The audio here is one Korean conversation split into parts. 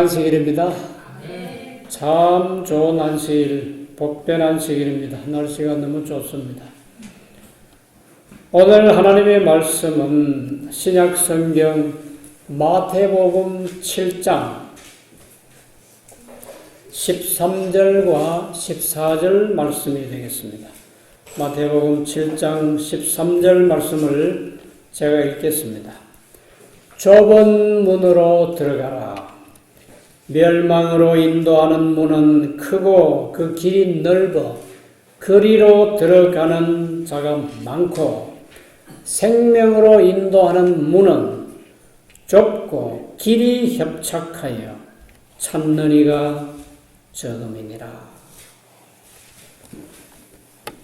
안식일입니다. 참 좋은 안식일, 복된 안식일입니다. 날씨가 너무 좋습니다. 오늘 하나님의 말씀은 신약 성경 마태복음 7장 13절과 14절 말씀이 되겠습니다. 마태복음 7장 13절 말씀을 제가 읽겠습니다. 좁은 문으로 들어가라. 멸망으로 인도하는 문은 크고 그 길이 넓어 그리로 들어가는 자가 많고 생명으로 인도하는 문은 좁고 길이 협착하여 찾는 이가 적음이니라.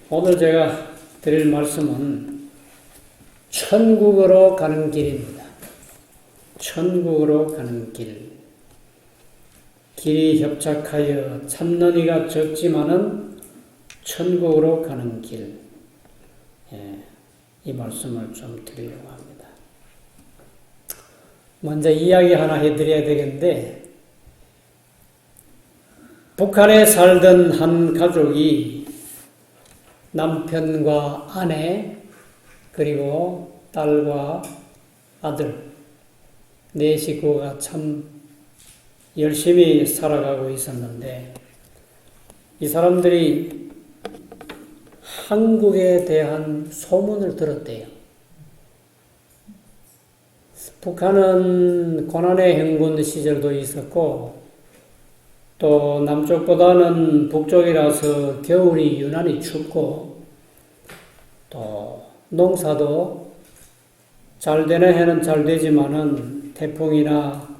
오늘 제가 드릴 말씀은 천국으로 가는 길입니다. 천국으로 가는 길. 길이 협착하여 찾는 이가 적지만은 천국으로 가는 길. 이 말씀을 좀 드리려고 합니다. 먼저 이야기 하나 해드려야 되겠는데, 북한에 살던 한 가족이 남편과 아내, 그리고 딸과 아들, 네 식구가 참 열심히 살아가고 있었는데, 이 사람들이 한국에 대한 소문을 들었대요. 북한은 고난의 행군 시절도 있었고, 또 남쪽보다는 북쪽이라서 겨울이 유난히 춥고, 또 농사도 잘 되는 해는 잘 되지만은 태풍이나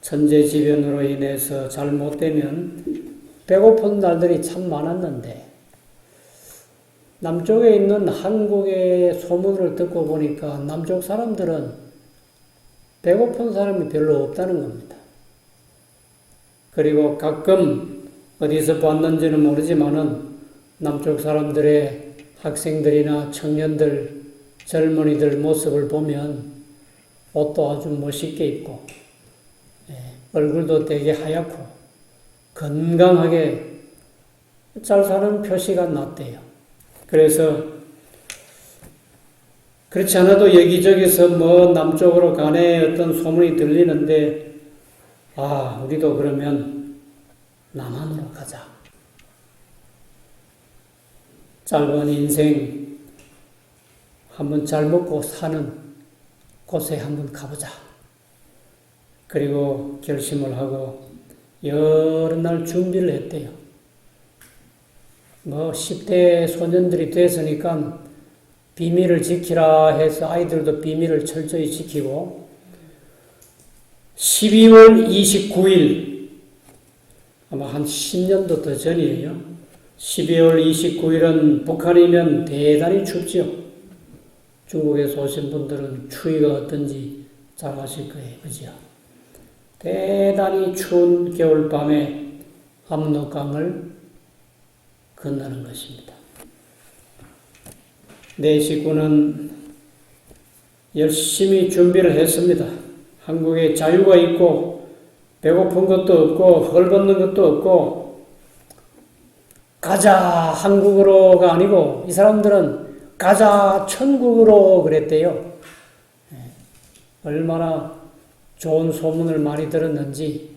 천재지변으로 인해서 잘 못되면 배고픈 날들이 참 많았는데, 남쪽에 있는 한국의 소문을 듣고 보니까 남쪽 사람들은 배고픈 사람이 별로 없다는 겁니다. 그리고 가끔 어디서 봤는지는 모르지만은 남쪽 사람들의 학생들이나 청년들, 젊은이들 모습을 보면 옷도 아주 멋있게 입고, 얼굴도 되게 하얗고 건강하게 잘 사는 표시가 났대요. 그래서 그렇지 않아도 여기저기서 뭐 남쪽으로 가네 어떤 소문이 들리는데, 우리도 그러면 남한으로 가자. 짧은 인생 한번 잘 먹고 사는 곳에 한번 가보자. 그리고 결심을 하고 여러 날 준비를 했대요. 10대 소년들이 됐으니까 비밀을 지키라 해서 아이들도 비밀을 철저히 지키고, 12월 29일, 아마 한 10년도 더 전이에요. 12월 29일은 북한이면 대단히 춥죠. 중국에서 오신 분들은 추위가 어떤지 잘 아실 거예요. 그죠? 대단히 추운 겨울밤에 압록강을 건너는 것입니다. 네 식구는 열심히 준비를 했습니다. 한국에 자유가 있고 배고픈 것도 없고 헐벗는 것도 없고, 가자 한국으로가 아니고 이 사람들은 가자 천국으로 그랬대요. 얼마나 좋은 소문을 많이 들었는지,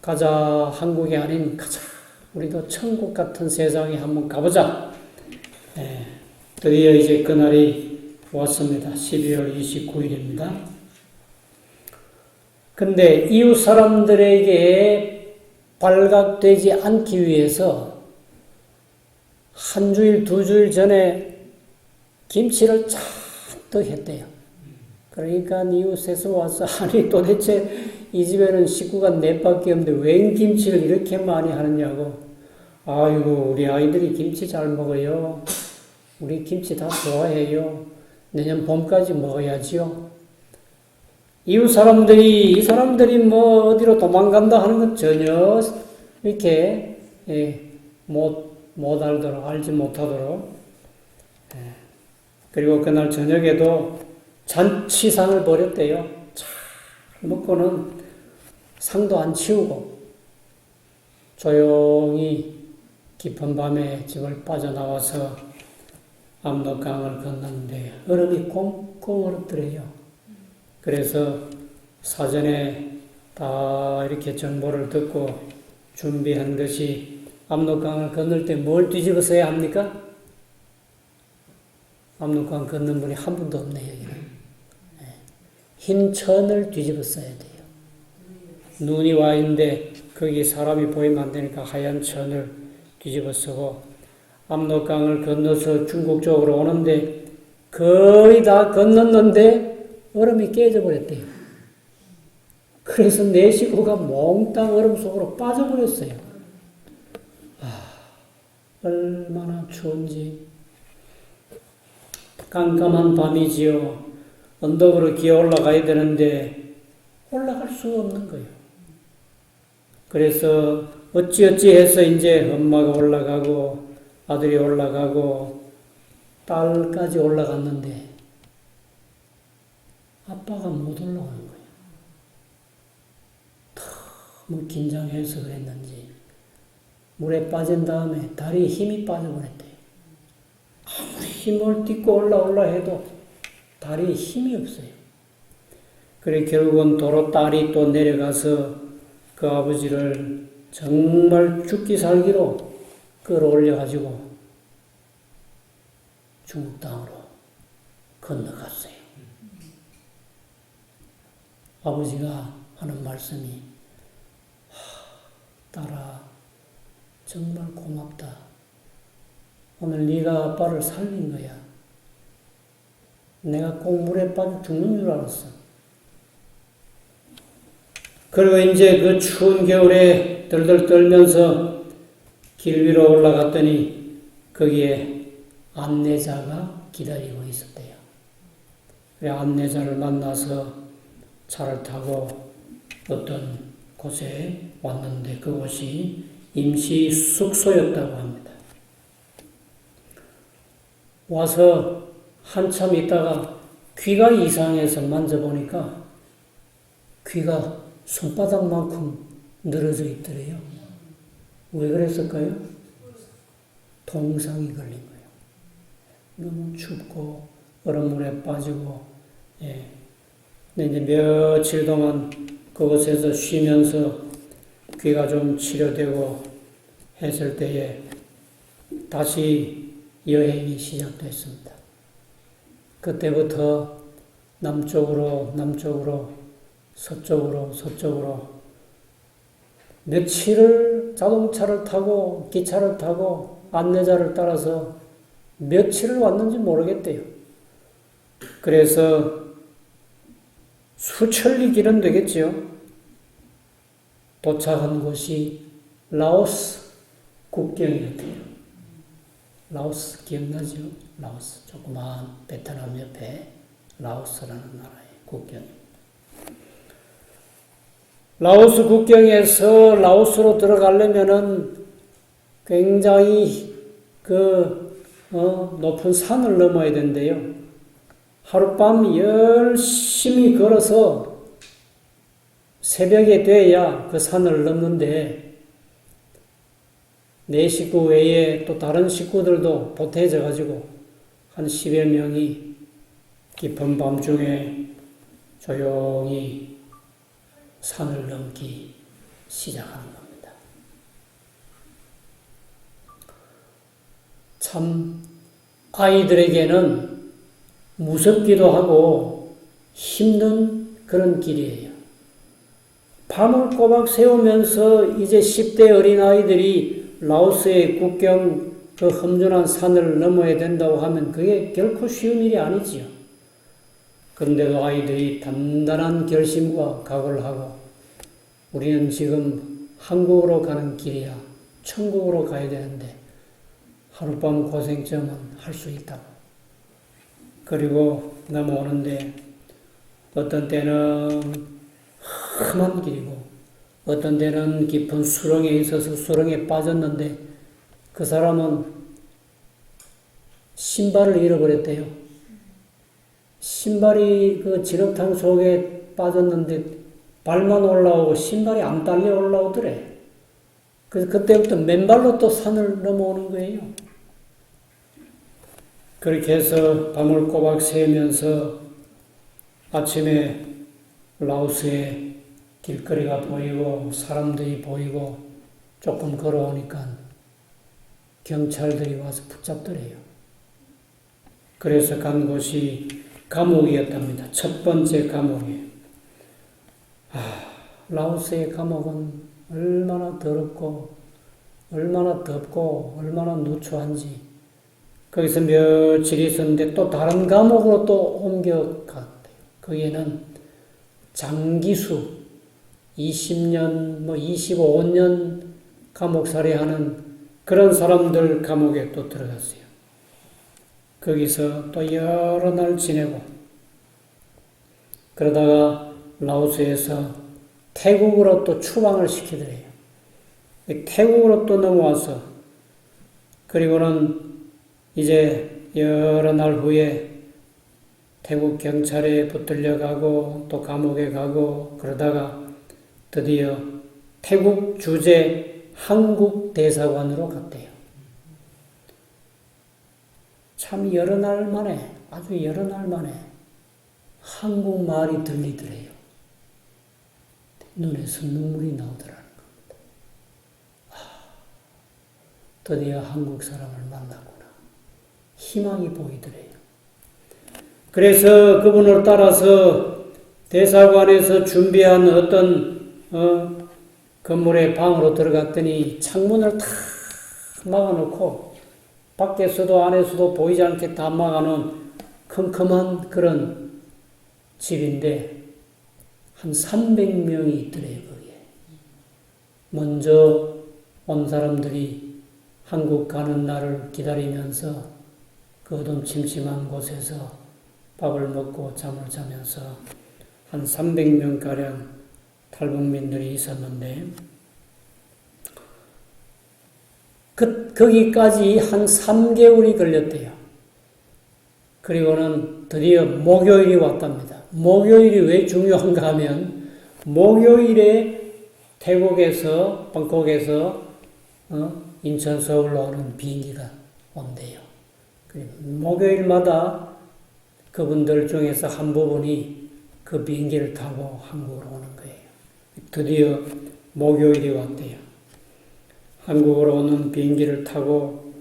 가자 한국이 아닌 가자 우리도 천국 같은 세상에 한번 가보자. 드디어 이제 그날이 왔습니다. 12월 29일입니다. 근데 이웃 사람들에게 발각되지 않기 위해서 한 주일, 두 주일 전에 김치를 잔뜩 했대요. 그러니까 이웃에서 와서, 아니 도대체 이 집에는 식구가 넷밖에 없는데 웬 김치를 이렇게 많이 하느냐고. 아이고, 우리 아이들이 김치 잘 먹어요. 우리 김치 다 좋아해요. 내년 봄까지 먹어야지요. 이웃 사람들이, 이 사람들이 뭐 어디로 도망간다 하는 건 전혀 이렇게 못 알도록, 알지 못하도록. 그리고 그날 저녁에도 잔치상을 벌였대요. 잘 먹고는 상도 안 치우고 조용히 깊은 밤에 집을 빠져나와서 압록강을 건너는데 얼음이 꽁꽁 얼었더래요. 그래서 사전에 다 이렇게 정보를 듣고 준비한 듯이 압록강을 건널 때 뭘 뒤집어 써야 합니까? 압록강 건넌 분이 한 분도 없네, 여기는. 흰 천을 뒤집어 써야 돼요. 눈이 와 있는데 거기 사람이 보이면 안 되니까 하얀 천을 뒤집어 쓰고 압록강을 건너서 중국 쪽으로 오는데 거의 다 건넜는데 얼음이 깨져버렸대요. 그래서 내 식구가 몽땅 얼음 속으로 빠져버렸어요. 얼마나 추운지. 깜깜한 밤이지요. 언덕으로 기어 올라가야 되는데 올라갈 수가 없는 거예요. 그래서 어찌어찌 해서 이제 엄마가 올라가고 아들이 올라가고 딸까지 올라갔는데 아빠가 못 올라가는 거예요. 너무 긴장해서 그랬는지 물에 빠진 다음에 다리에 힘이 빠져버렸대요. 아무리 힘을 딛고 올라 해도 다리에 힘이 없어요. 그래 결국은 도로 딸이 또 내려가서 그 아버지를 정말 죽기 살기로 끌어올려가지고 중국 땅으로 건너갔어요. 아버지가 하는 말씀이 딸아 정말 고맙다. 오늘 네가 아빠를 살린 거야. 내가 꼭 물에 빠져 죽는 줄 알았어. 그리고 이제 그 추운 겨울에 덜덜 떨면서 길 위로 올라갔더니 거기에 안내자가 기다리고 있었대요. 그래 안내자를 만나서 차를 타고 어떤 곳에 왔는데 그곳이 임시 숙소였다고 합니다. 와서 한참 있다가 귀가 이상해서 만져보니까 귀가 손바닥만큼 늘어져 있더래요. 왜 그랬을까요? 동상이 걸린 거예요. 너무 춥고 얼음물에 빠지고 근데 이제 며칠 동안 그곳에서 쉬면서 귀가 좀 치료되고 했을 때에 다시 여행이 시작됐습니다. 그때부터 남쪽으로 서쪽으로 며칠을 자동차를 타고 기차를 타고 안내자를 따라서 며칠을 왔는지 모르겠대요. 그래서 수천리 길은 되겠지요. 도착한 곳이 라오스 국경이었대요. 라오스 기억나죠? 라오스 조그마한 베트남 옆에 라오스라는 나라의 국경입니다. 라오스 국경에서 라오스로 들어가려면은 굉장히 높은 산을 넘어야 된대요. 하룻밤 열심히 걸어서 새벽에 돼야 그 산을 넘는데 내 식구 외에 또 다른 식구들도 보태져 가지고 한 10여 명이 깊은 밤중에 조용히 산을 넘기 시작하는 겁니다. 참 아이들에게는 무섭기도 하고 힘든 그런 길이에요. 밤을 꼬박 새우면서 이제 10대 어린아이들이 라오스의 국경 그 험준한 산을 넘어야 된다고 하면 그게 결코 쉬운 일이 아니지요. 그런데도 아이들이 단단한 결심과 각오를 하고 우리는 지금 한국으로 가는 길이야. 천국으로 가야 되는데 하룻밤 고생점은 할 수 있다고. 그리고 넘어오는데 어떤 때는 험한 길이고 어떤 때는 깊은 수렁에 있어서 수렁에 빠졌는데 그 사람은 신발을 잃어버렸대요. 신발이 그 진흙탕 속에 빠졌는데 발만 올라오고 신발이 안 딸려 올라오더래. 그래서 그때부터 맨발로 또 산을 넘어오는 거예요. 그렇게 해서 밤을 꼬박 새면서 아침에 라오스에 길거리가 보이고 사람들이 보이고 조금 걸어오니까 경찰들이 와서 붙잡더래요. 그래서 간 곳이 감옥이었답니다. 첫 번째 감옥이에요. 라오스의 감옥은 얼마나 더럽고 얼마나 덥고 얼마나 누추한지 거기서 며칠 있었는데 또 다른 감옥으로 또 옮겨갔대요. 거기에는 장기수 20년, 25년 감옥살이하는 그런 사람들 감옥에 또 들어갔어요. 거기서 또 여러 날 지내고 그러다가 라오스에서 태국으로 또 추방을 시키더래요. 태국으로 또 넘어와서 그리고는 이제 여러 날 후에 태국 경찰에 붙들려 가고 또 감옥에 가고 그러다가 드디어 태국 주재 한국 대사관으로 갔대요. 참 여러 날 만에 아주 여러 날 만에 한국말이 들리더래요. 눈에서 눈물이 나오더라는 겁니다. 드디어 한국 사람을 만났구나. 희망이 보이더래요. 그래서 그분을 따라서 대사관에서 준비한 어떤 건물의 방으로 들어갔더니 창문을 다 막아놓고 밖에서도 안에서도 보이지 않게 다 막아놓은 컴컴한 그런 집인데 한 300명이 있더래요. 거기에. 먼저 온 사람들이 한국 가는 날을 기다리면서 그 어둠침침한 곳에서 밥을 먹고 잠을 자면서 한 300명가량 탈북민들이 있었는데 거기까지 한 3개월이 걸렸대요. 그리고는 드디어 목요일이 왔답니다. 목요일이 왜 중요한가 하면 목요일에 태국에서 방콕에서 인천 서울로 오는 비행기가 온대요. 목요일마다 그분들 중에서 한 부분이 그 비행기를 타고 한국으로 오는 거예요. 드디어 목요일이 왔대요. 한국으로 오는 비행기를 타고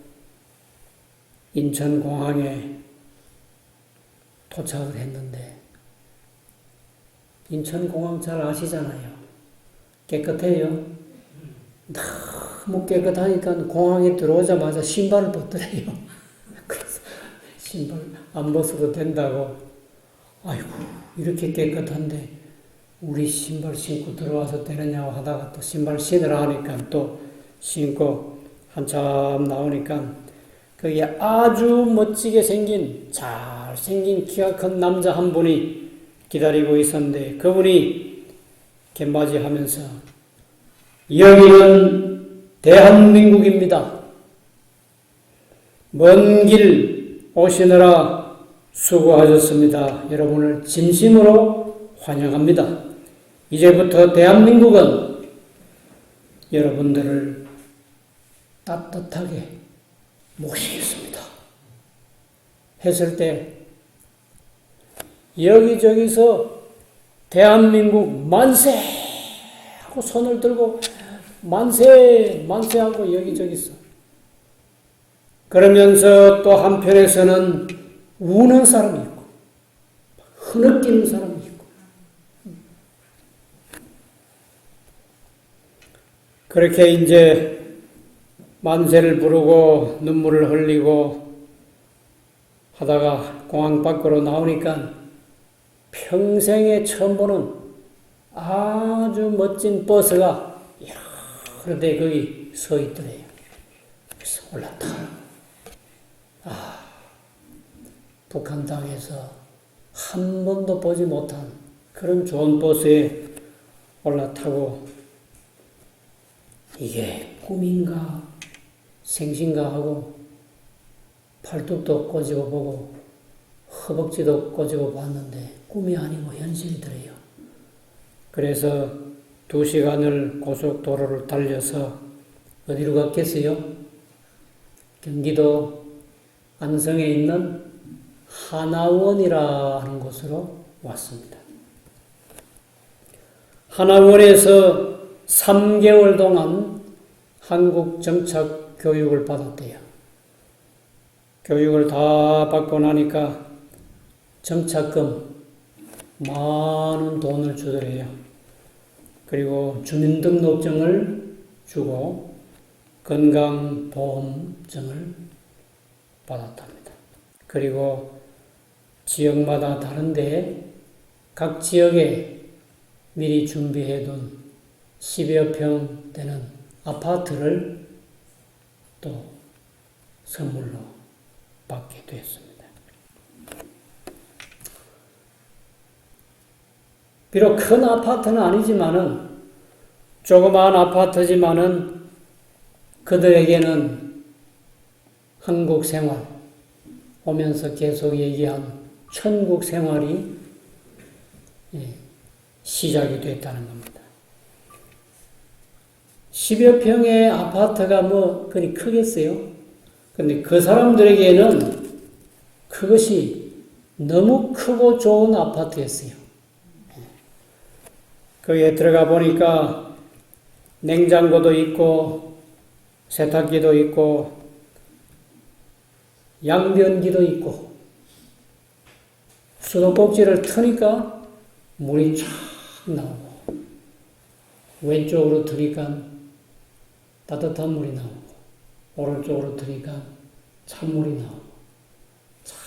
인천공항에 도착을 했는데 인천공항 잘 아시잖아요. 깨끗해요. 너무 깨끗하니까 공항에 들어오자마자 신발을 벗더래요. 그래서 신발 안 벗어도 된다고. 아이고 이렇게 깨끗한데 우리 신발 신고 들어와서 되느냐고 하다가 또 신발 신으라 하니까 또 신고 한참 나오니까 거기에 아주 멋지게 생긴 잘생긴 키가 큰 남자 한 분이 기다리고 있었는데 그분이 갯맞이하면서 여기는 대한민국입니다. 먼 길 오시느라 수고하셨습니다. 여러분을 진심으로 환영합니다. 이제부터 대한민국은 여러분들을 따뜻하게 모시겠습니다. 했을 때 여기저기서 대한민국 만세! 하고 손을 들고 만세! 만세! 하고 여기저기서 그러면서 또 한편에서는 우는 사람이 있고 흐느끼는 사람이 있고 그렇게 이제 만세를 부르고 눈물을 흘리고 하다가 공항 밖으로 나오니까 평생에 처음 보는 아주 멋진 버스가 여러 대 거기 서 있더래요. 그래서 올라타. 북한 땅에서 한 번도 보지 못한 그런 좋은 버스에 올라타고 이게 꿈인가 생신가 하고 팔뚝도 꼬집어 보고 허벅지도 꼬집어 봤는데 꿈이 아니고 현실이더래요. 그래서 2시간을 고속도로를 달려서 어디로 갔겠어요? 경기도 안성에 있는 하나원이라 하는 곳으로 왔습니다. 하나원에서 3개월 동안 한국 정착 교육을 받았대요. 교육을 다 받고 나니까 정착금 많은 돈을 주더래요. 그리고 주민등록증을 주고 건강보험증을 받았답니다. 그리고 지역마다 다른데 각 지역에 미리 준비해둔 10여 평 되는 아파트를 또 선물로 받게 되었습니다. 비록 큰 아파트는 아니지만은 조그마한 아파트지만은 그들에게는 한국 생활 오면서 계속 얘기한 천국 생활이 시작이 됐다는 겁니다. 10여 평의 아파트가 그리 크겠어요? 근데 그 사람들에게는 그것이 너무 크고 좋은 아파트였어요. 거기에 들어가 보니까 냉장고도 있고 세탁기도 있고 양변기도 있고 수도꼭지를 트니까 물이 쫙 나오고 왼쪽으로 트니까 따뜻한 물이 나오고 오른쪽으로 트니까 찬물이 나오고 참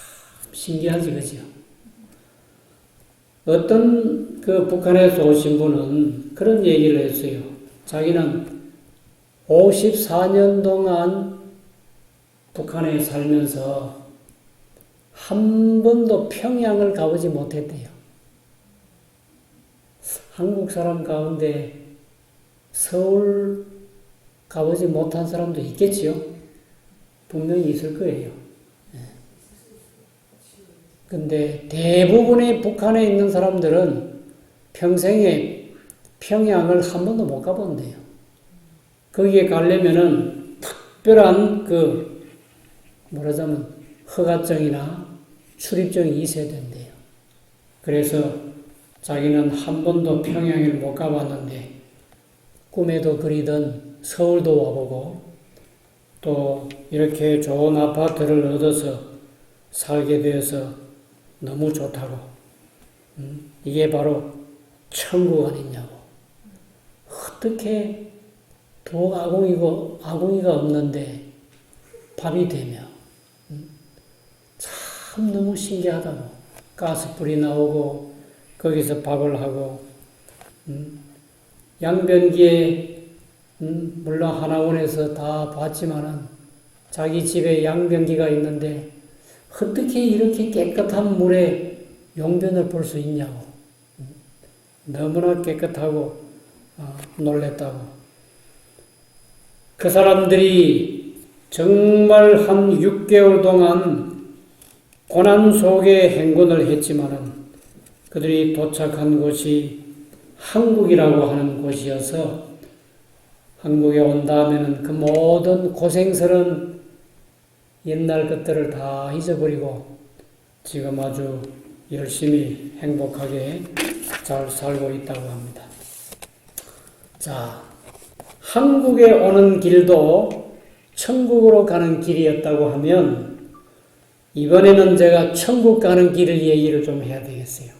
신기하지, 그죠? 어떤 그 북한에서 오신 분은 그런 얘기를 했어요. 자기는 54년 동안 북한에 살면서 한 번도 평양을 가보지 못했대요. 한국 사람 가운데 서울 가보지 못한 사람도 있겠지요? 분명히 있을 거예요. 근데 대부분의 북한에 있는 사람들은 평생에 평양을 한 번도 못 가본대요. 거기에 가려면은 특별한 말하자면 허가증이나 출입증이 있어야 된대요. 그래서 자기는 한 번도 평양을 못 가봤는데 꿈에도 그리던 서울도 와보고 또 이렇게 좋은 아파트를 얻어서 살게 되어서 너무 좋다고. 이게 바로 천국 아니냐고. 어떻게 아궁이가 없는데 밥이 되며 참 너무 신기하다고. 가스불이 나오고 거기서 밥을 하고 양변기에 물론 하나원에서 다 봤지만은 자기 집에 양변기가 있는데 어떻게 이렇게 깨끗한 물에 용변을 볼 수 있냐고. 너무나 깨끗하고 놀랬다고. 그 사람들이 정말 한 6개월 동안 고난 속에 행군을 했지만은 그들이 도착한 곳이 한국이라고 하는 곳이어서 한국에 온 다음에는 그 모든 고생스러운 옛날 것들을 다 잊어버리고 지금 아주 열심히 행복하게 잘 살고 있다고 합니다. 자, 한국에 오는 길도 천국으로 가는 길이었다고 하면 이번에는 제가 천국 가는 길을 얘기를 좀 해야 되겠어요.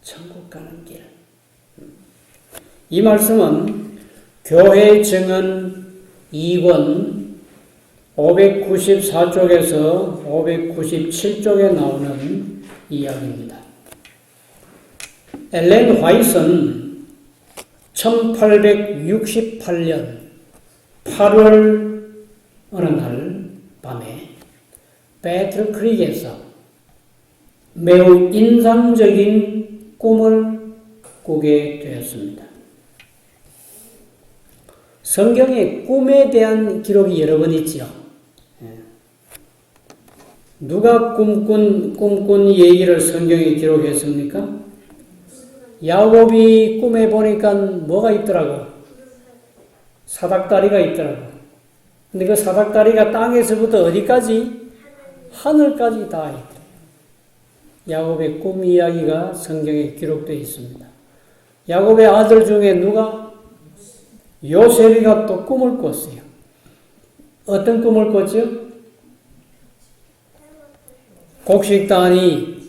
천국 가는 길. 이 말씀은 교회 증언 2권 594쪽에서 597쪽에 나오는 이야기입니다. 엘렌 화이트는 1868년 8월 어느 날 밤에 배틀 크릭에서 매우 인상적인 꿈을 꾸게 되었습니다. 성경에 꿈에 대한 기록이 여러 번 있지요. 누가 꿈꾼 얘기를 성경에 기록했습니까? 야곱이 꿈에 보니까 뭐가 있더라고? 사닥다리가 있더라고. 근데 그 사닥다리가 땅에서부터 어디까지? 하늘까지 다 있다. 야곱의 꿈 이야기가 성경에 기록되어 있습니다. 야곱의 아들 중에 누가? 요셉이가 또 꿈을 꿨어요. 어떤 꿈을 꿨죠? 곡식단이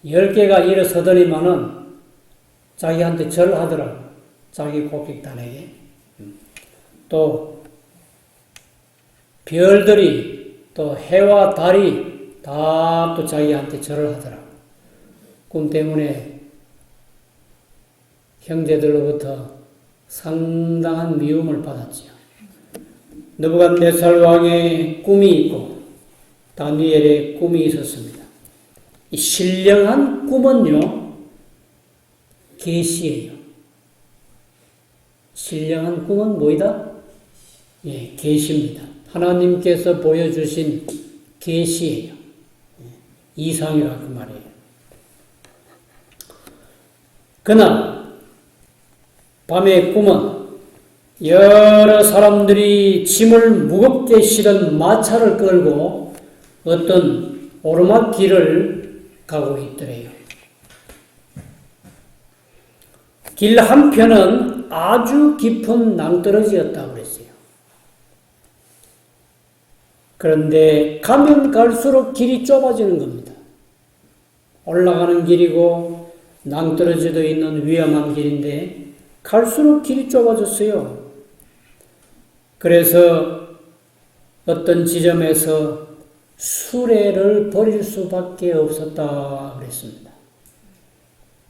10개가 일어서더니만은 자기한테 절하더라고. 자기 곡식단에게. 또 별들이 또 해와 달이 다 또 자기한테 절을 하더라고. 꿈 때문에 형제들로부터 상당한 미움을 받았지요. 느부갓네살 왕의 꿈이 있고 다니엘의 꿈이 있었습니다. 이 신령한 꿈은요, 계시예요. 신령한 꿈은 뭐이다? 예, 계시입니다. 하나님께서 보여주신 계시예요. 이상이라 그 말이에요. 그날 밤의 꿈은 여러 사람들이 짐을 무겁게 실은 마차를 끌고 어떤 오르막길을 가고 있더래요. 길 한편은 아주 깊은 낭떠러지였다고 그랬어요. 그런데 가면 갈수록 길이 좁아지는 겁니다. 올라가는 길이고 낭떠러지도 있는 위험한 길인데 갈수록 길이 좁아졌어요. 그래서 어떤 지점에서 수레를 버릴 수밖에 없었다 그랬습니다.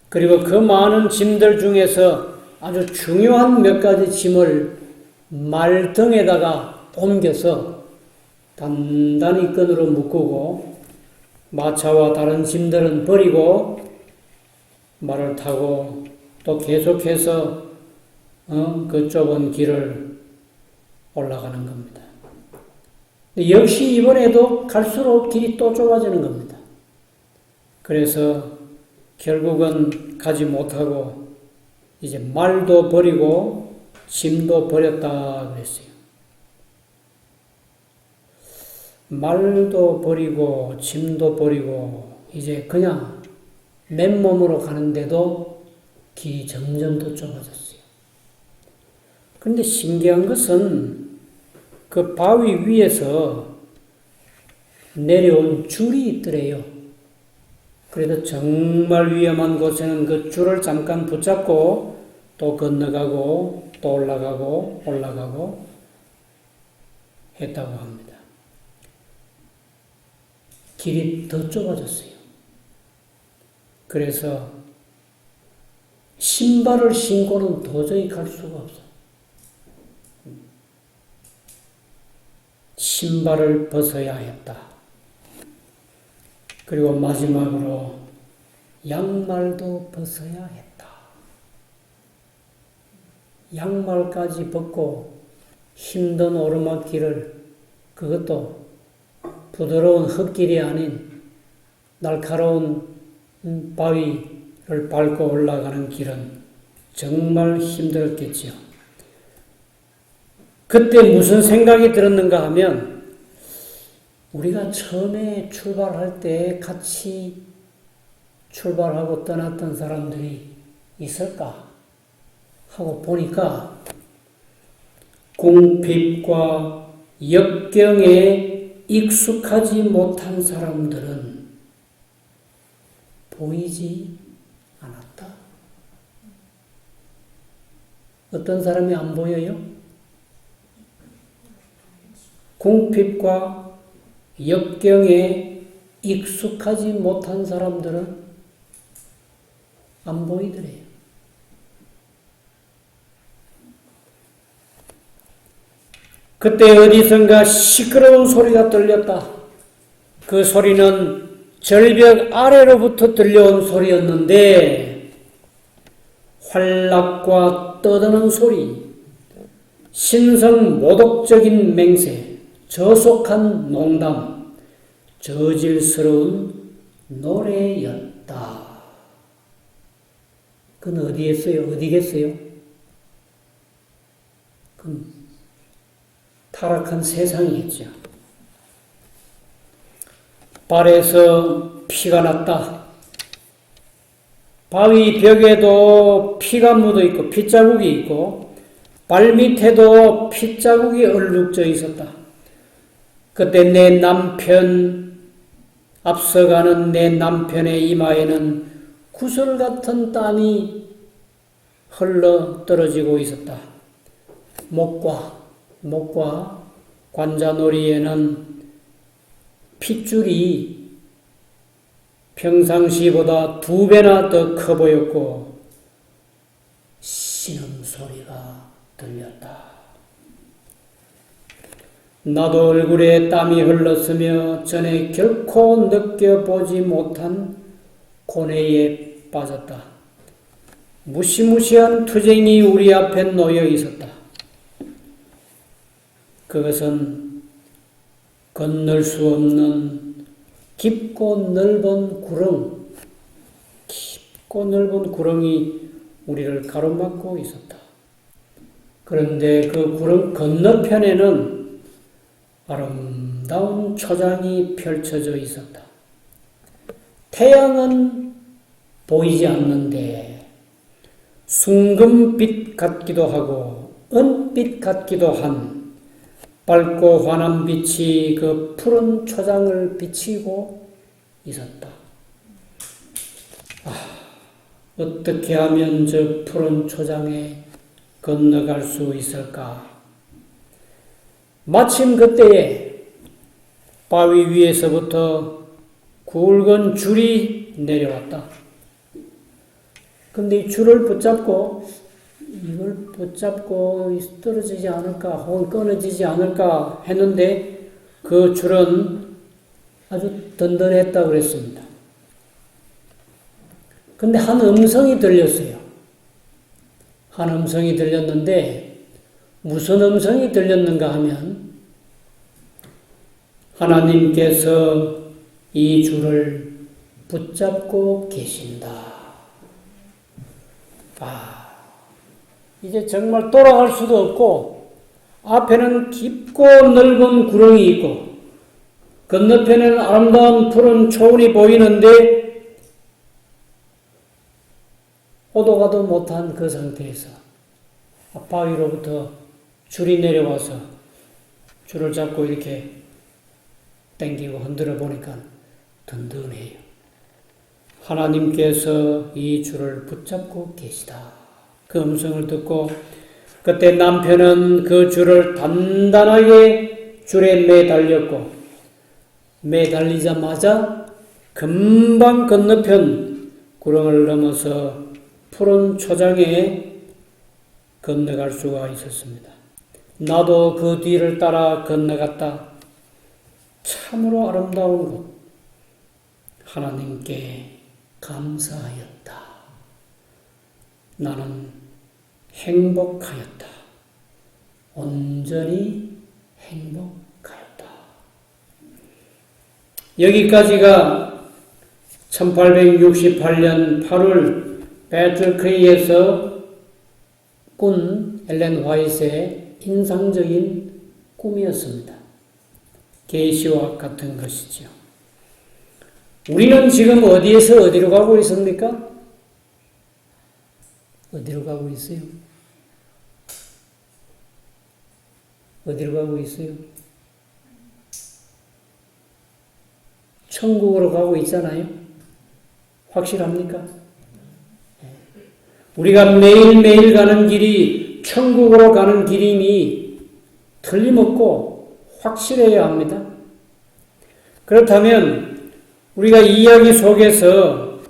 그리고 그 많은 짐들 중에서 아주 중요한 몇 가지 짐을 말등에다가 옮겨서 단단히 끈으로 묶고 마차와 다른 짐들은 버리고 말을 타고 또 계속해서 그 좁은 길을 올라가는 겁니다. 역시 이번에도 갈수록 길이 또 좁아지는 겁니다. 그래서 결국은 가지 못하고 이제 말도 버리고 짐도 버렸다 그랬어요. 말도 버리고 짐도 버리고 이제 그냥 맨몸으로 가는데도 길이 점점 더 좁아졌어요. 그런데 신기한 것은 그 바위 위에서 내려온 줄이 있더래요. 그래도 정말 위험한 곳에는 그 줄을 잠깐 붙잡고 또 건너가고 또 올라가고 했다고 합니다. 길이 더 좁아졌어요. 그래서 신발을 신고는 도저히 갈 수가 없어. 신발을 벗어야 했다. 그리고 마지막으로 양말도 벗어야 했다. 양말까지 벗고 힘든 오르막길을, 그것도 부드러운 흙길이 아닌 날카로운 바위를 밟고 올라가는 길은 정말 힘들었겠지요. 그때 무슨 생각이 들었는가 하면 우리가 처음에 출발할 때 같이 출발하고 떠났던 사람들이 있을까 하고 보니까 궁핍과 역경에 익숙하지 못한 사람들은 보이지 않았다. 어떤 사람이 안 보여요? 궁핍과 역경에 익숙하지 못한 사람들은 안 보이더래요. 그때 어디선가 시끄러운 소리가 들렸다. 그 소리는 절벽 아래로부터 들려온 소리였는데 활락과 떠드는 소리, 신성 모독적인 맹세, 저속한 농담, 저질스러운 노래였다. 그건 어디겠어요? 타락한 세상이었죠. 발에서 피가 났다. 바위 벽에도 피가 묻어 있고 핏자국이 있고 발밑에도 핏자국이 얼룩져 있었다. 그때 내 남편, 앞서가는 내 남편의 이마에는 구슬 같은 땀이 흘러 떨어지고 있었다. 목과 관자놀이에는 핏줄이 평상시보다 2배나 더 커 보였고 신음소리가 들렸다. 나도 얼굴에 땀이 흘렀으며 전에 결코 느껴보지 못한 고뇌에 빠졌다. 무시무시한 투쟁이 우리 앞에 놓여 있었다. 그것은 건널 수 없는 깊고 넓은 구렁이 우리를 가로막고 있었다. 그런데 그 구렁 건너편에는 아름다운 초장이 펼쳐져 있었다. 태양은 보이지 않는데 순금빛 같기도 하고 은빛 같기도 한 밝고 환한 빛이 그 푸른 초장을 비치고 있었다. 어떻게 하면 저 푸른 초장에 건너갈 수 있을까? 마침 그때에 바위 위에서부터 굵은 줄이 내려왔다. 근데 이 줄을 붙잡고 떨어지지 않을까 혹은 끊어지지 않을까 했는데 그 줄은 아주 든든했다고 그랬습니다. 근데 한 음성이 들렸어요. 한 음성이 들렸는데 무슨 음성이 들렸는가 하면 하나님께서 이 줄을 붙잡고 계신다. 이제 정말 돌아갈 수도 없고 앞에는 깊고 넓은 구렁이 있고 건너편에는 아름다운 푸른 초원이 보이는데 오도 가도 못한 그 상태에서 바위로부터 줄이 내려와서 줄을 잡고 이렇게 당기고 흔들어 보니까 든든해요. 하나님께서 이 줄을 붙잡고 계시다. 그 음성을 듣고 그때 남편은 그 줄을 단단하게 줄에 매달렸고 매달리자마자 금방 건너편 구렁을 넘어서 푸른 초장에 건너갈 수가 있었습니다. 나도 그 뒤를 따라 건너갔다. 참으로 아름다운 곳. 하나님께 감사하였다. 나는 행복하였다. 온전히 행복하였다. 여기까지가 1868년 8월 배틀크리에서 꾼 엘렌 화이트의 인상적인 꿈이었습니다. 계시와 같은 것이죠. 우리는 지금 어디에서 어디로 가고 있습니까? 어디로 가고 있어요? 어디로 가고 있어요? 천국으로 가고 있잖아요. 확실합니까? 우리가 매일매일 가는 길이 천국으로 가는 길임이 틀림없고 확실해야 합니다. 그렇다면 우리가 이 이야기 속에서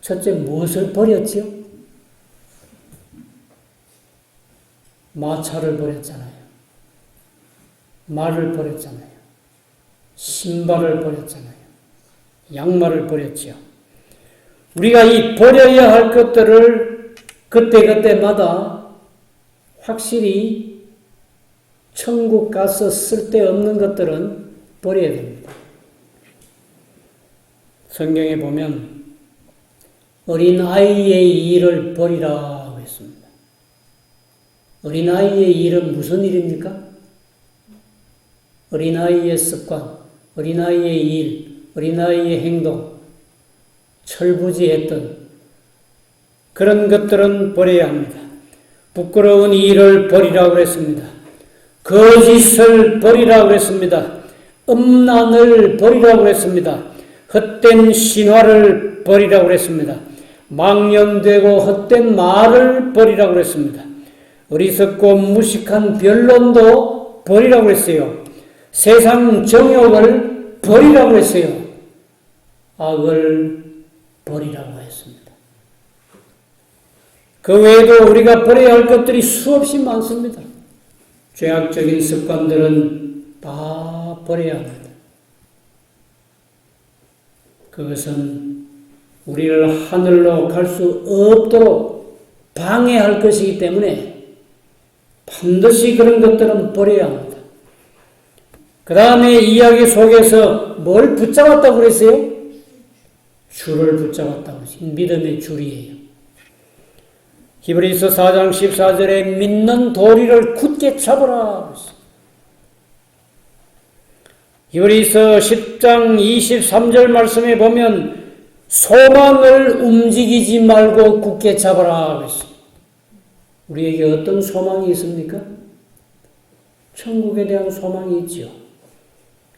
첫째 무엇을 버렸지요? 마차를 버렸잖아요. 말을 버렸잖아요. 신발을 버렸잖아요. 양말을 버렸지요. 우리가 이 버려야 할 것들을 그때그때마다 확실히 천국 가서 쓸데없는 것들은 버려야 됩니다. 성경에 보면 어린 아이의 일을 버리라고 했습니다. 어린아이의 일은 무슨 일입니까? 어린아이의 습관, 어린아이의 일, 어린아이의 행동, 철부지했던 그런 것들은 버려야 합니다. 부끄러운 일을 버리라고 했습니다. 거짓을 버리라고 했습니다. 음란을 버리라고 했습니다. 헛된 신화를 버리라고 했습니다. 망령되고 헛된 말을 버리라고 했습니다. 어리석고 무식한 변론도 버리라고 했어요. 세상 정욕을 버리라고 했어요. 악을 버리라고 했습니다. 그 외에도 우리가 버려야 할 것들이 수없이 많습니다. 죄악적인 습관들은 다 버려야 합니다. 그것은 우리를 하늘로 갈 수 없도록 방해할 것이기 때문에 반드시 그런 것들은 버려야 합니다. 그 다음에 이야기 속에서 뭘 붙잡았다고 그랬어요? 줄을 붙잡았다고 그랬어요. 믿음의 줄이에요. 히브리서 4장 14절에 믿는 도리를 굳게 잡으라 그랬어요. 히브리서 10장 23절 말씀에 보면 소망을 움직이지 말고 굳게 잡아라 그랬어요. 우리에게 어떤 소망이 있습니까? 천국에 대한 소망이 있지요.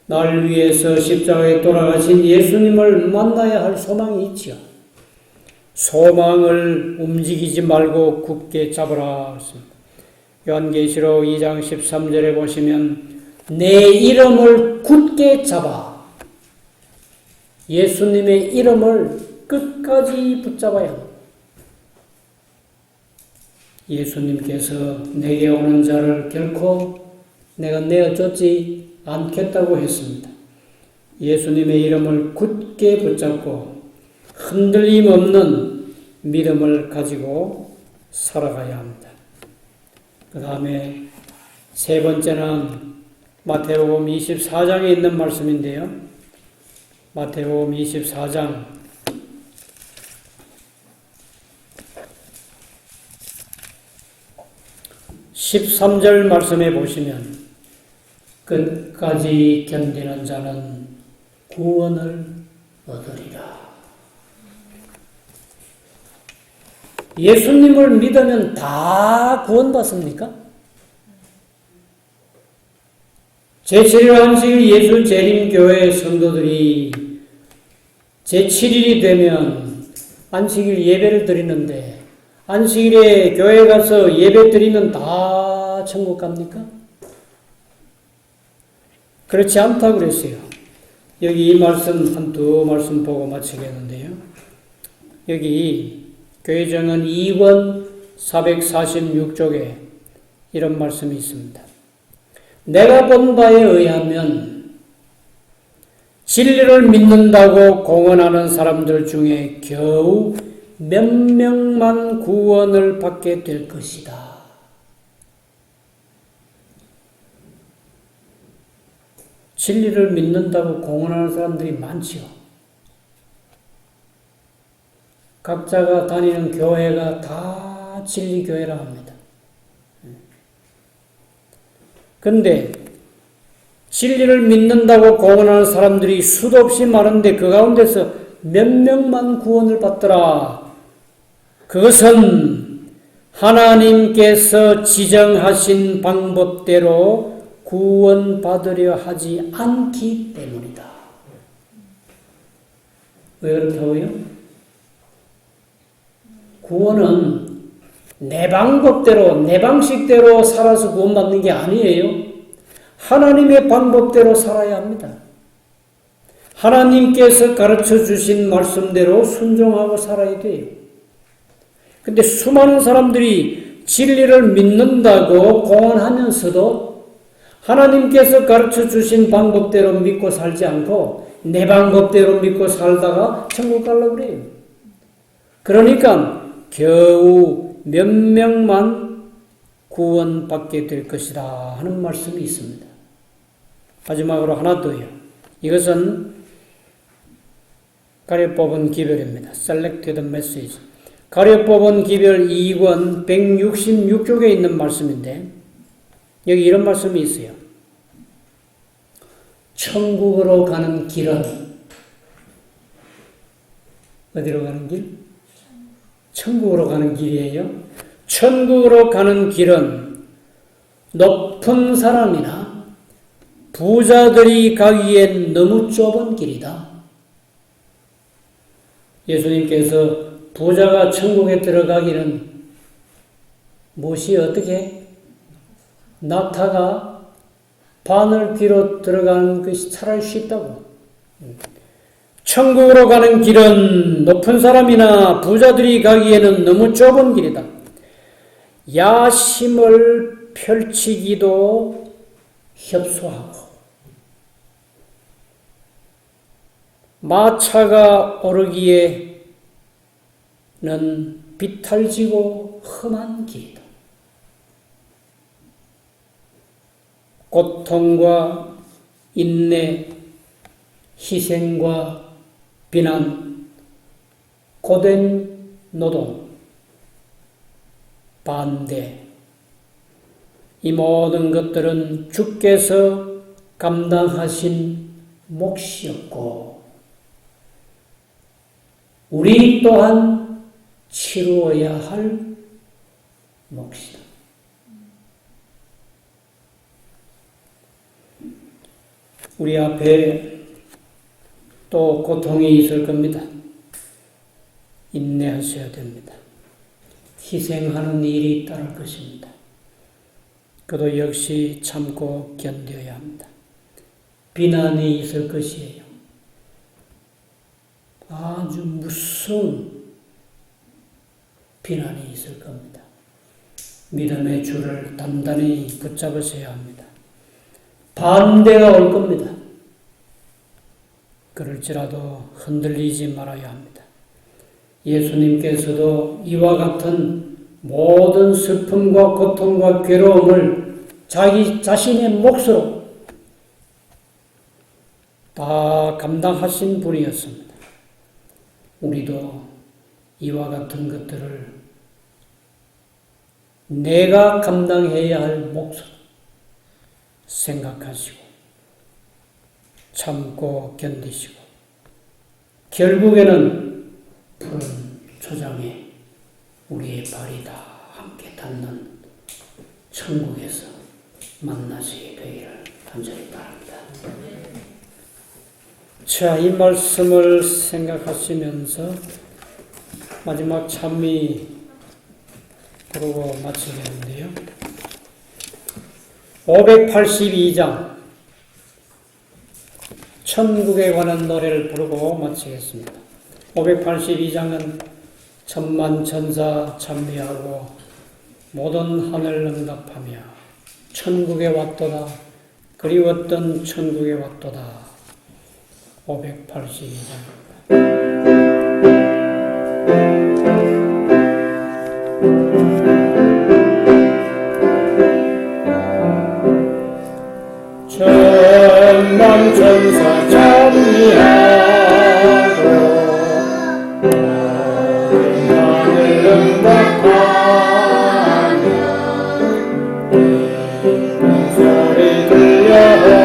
날 위해서 십자가에 돌아가신 예수님을 만나야 할 소망이 있지요. 소망을 움직이지 말고 굳게 잡으라 그랬습니다. 요한계시록 2장 13절에 보시면 내 이름을 굳게 잡아. 예수님의 이름을 끝까지 붙잡아야 합니다. 예수님께서 내게 오는 자를 결코 내가 내어쫓지 않겠다고 했습니다. 예수님의 이름을 굳게 붙잡고 흔들림 없는 믿음을 가지고 살아가야 합니다. 그 다음에 세 번째는 마태복음 24장에 있는 말씀인데요. 마태복음 24장 13절 말씀에 보시면 끝까지 견디는 자는 구원을 얻으리라. 예수님을 믿으면 다 구원받습니까? 제7일 안식일 예수재림교회 성도들이 제7일이 되면 안식일 예배를 드리는데 안식일에 교회 가서 예배 드리면 다 천국 갑니까? 그렇지 않다고 그랬어요. 여기 이 말씀 한두 말씀 보고 마치겠는데요. 여기 교회정은 2권 446쪽에 이런 말씀이 있습니다. 내가 본 바에 의하면 진리를 믿는다고 공언하는 사람들 중에 겨우 몇 명만 구원을 받게 될 것이다. 진리를 믿는다고 공언하는 사람들이 많지요. 각자가 다니는 교회가 다 진리교회라 합니다. 그런데 진리를 믿는다고 공언하는 사람들이 수도 없이 많은데 그 가운데서 몇 명만 구원을 받더라. 그것은 하나님께서 지정하신 방법대로 구원받으려 하지 않기 때문이다. 왜 그렇다고요? 구원은 내 방법대로, 내 방식대로 살아서 구원받는 게 아니에요. 하나님의 방법대로 살아야 합니다. 하나님께서 가르쳐 주신 말씀대로 순종하고 살아야 돼요. 근데 수많은 사람들이 진리를 믿는다고 공언하면서도 하나님께서 가르쳐 주신 방법대로 믿고 살지 않고 내 방법대로 믿고 살다가 천국 가려고 그래요. 그러니까 겨우 몇 명만 구원받게 될 것이다 하는 말씀이 있습니다. 마지막으로 하나 더요. 이것은 가려 뽑은 기별입니다. Selected message. 가려 뽑은 기별 2권 166쪽에 있는 말씀인데 여기 이런 말씀이 있어요. 천국으로 가는 길은 어디로 가는 길? 천국으로 가는 길이에요. 천국으로 가는 길은 높은 사람이나 부자들이 가기엔 너무 좁은 길이다. 예수님께서 부자가 천국에 들어가기는 무엇이 어떻게? 낙타가 바늘 뒤로 들어가는 것이 차라리 쉽다고. 천국으로 가는 길은 높은 사람이나 부자들이 가기에는 너무 좁은 길이다. 야심을 펼치기도 협소하고 마차가 오르기에는 비탈지고 험한 길이다. 고통과 인내, 희생과 비난, 고된 노동, 반대, 이 모든 것들은 주께서 감당하신 몫이었고 우리 또한 치루어야 할 몫이다. 우리 앞에 또 고통이 있을 겁니다. 인내하셔야 됩니다. 희생하는 일이 따를 것입니다. 그도 역시 참고 견뎌야 합니다. 비난이 있을 것이에요. 아주 무서운 비난이 있을 겁니다. 믿음의 줄을 단단히 붙잡으셔야 합니다. 반대가 올 겁니다. 그럴지라도 흔들리지 말아야 합니다. 예수님께서도 이와 같은 모든 슬픔과 고통과 괴로움을 자기 자신의 몫으로 다 감당하신 분이었습니다. 우리도 이와 같은 것들을 내가 감당해야 할 몫으로 생각하시고 참고 견디시고 결국에는 푸른 초장에 우리의 발이 다 함께 닿는 천국에서 만나시게 되기를 간절히 바랍니다. 자, 이 말씀을 생각하시면서 마지막 찬미 부르고 마치겠는데요. 582장 천국에 관한 노래를 부르고 마치겠습니다. 582장은 천만 천사 찬미하고 모든 하늘 응답하며 천국에 왔도다 그리웠던 천국에 왔도다. 582장 천만 천사 찬미하고 하늘 응답하며 소리 들려오니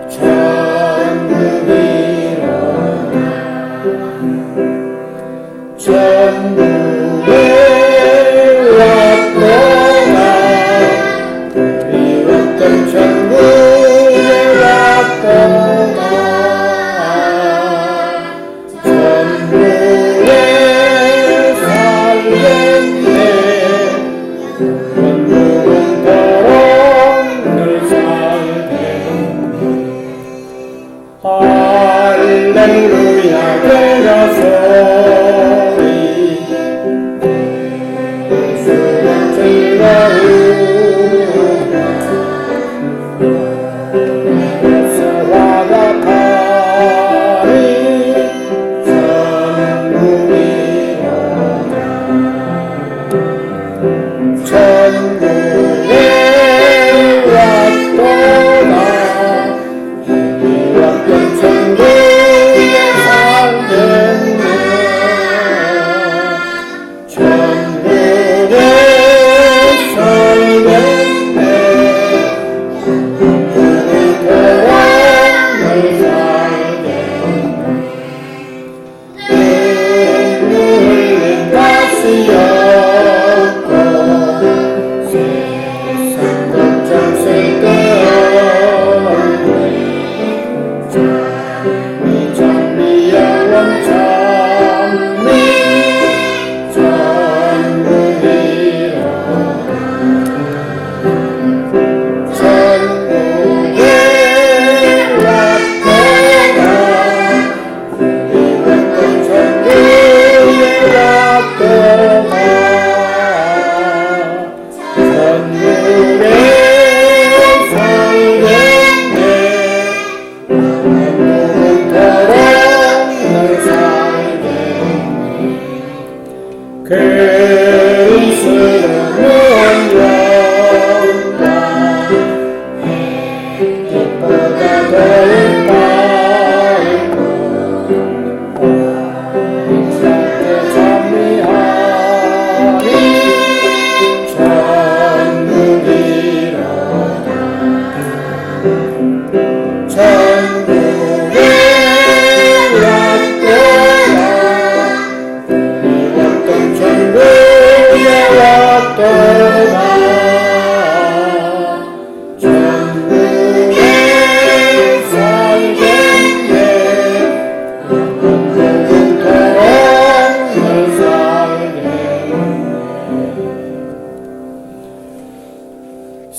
천국이로다. 천국에 왔도다 그리웠던 천국에 왔도다. 천국에 살겠네 영원토록 늘 살겠네. 할렐루야 대가 소리 예수는 즐거우다. 예수와 같아리 천국이로다.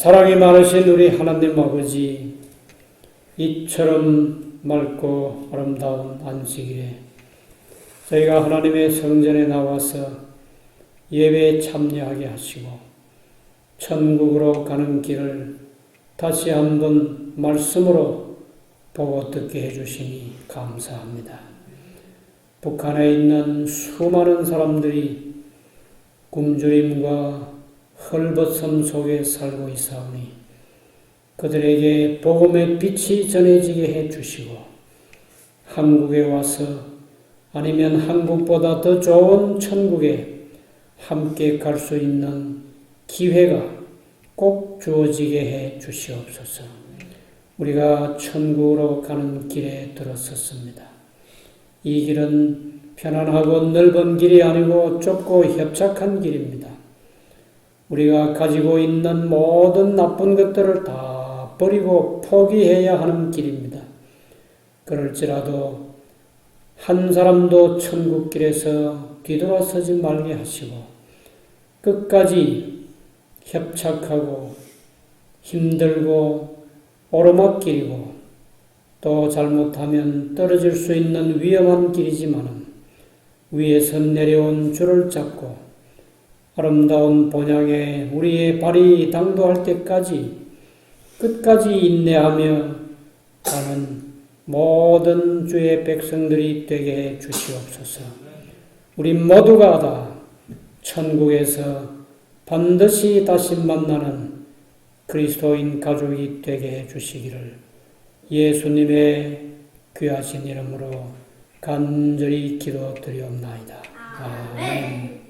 사랑이 많으신 우리 하나님 아버지, 이처럼 맑고 아름다운 안식일에 저희가 하나님의 성전에 나와서 예배에 참여하게 하시고 천국으로 가는 길을 다시 한번 말씀으로 보고 듣게 해주시니 감사합니다. 북한에 있는 수많은 사람들이 굶주림과 헐벗음 속에 살고 있사오니 그들에게 복음의 빛이 전해지게 해주시고 한국에 와서 아니면 한국보다 더 좋은 천국에 함께 갈 수 있는 기회가 꼭 주어지게 해 주시옵소서. 우리가 천국으로 가는 길에 들어섰습니다. 이 길은 편안하고 넓은 길이 아니고 좁고 협착한 길입니다. 우리가 가지고 있는 모든 나쁜 것들을 다 버리고 포기해야 하는 길입니다. 그럴지라도 한 사람도 천국길에서 뒤돌아서지 말게 하시고 끝까지 협착하고 힘들고 오르막길이고 또 잘못하면 떨어질 수 있는 위험한 길이지만 위에서 내려온 줄을 잡고 아름다운 본향에 우리의 발이 당도할 때까지 끝까지 인내하며 가는 모든 주의 백성들이 되게 해 주시옵소서. 우리 모두가 다 천국에서 반드시 다시 만나는 그리스도인 가족이 되게 해 주시기를 예수님의 귀하신 이름으로 간절히 기도드리옵나이다. 아멘.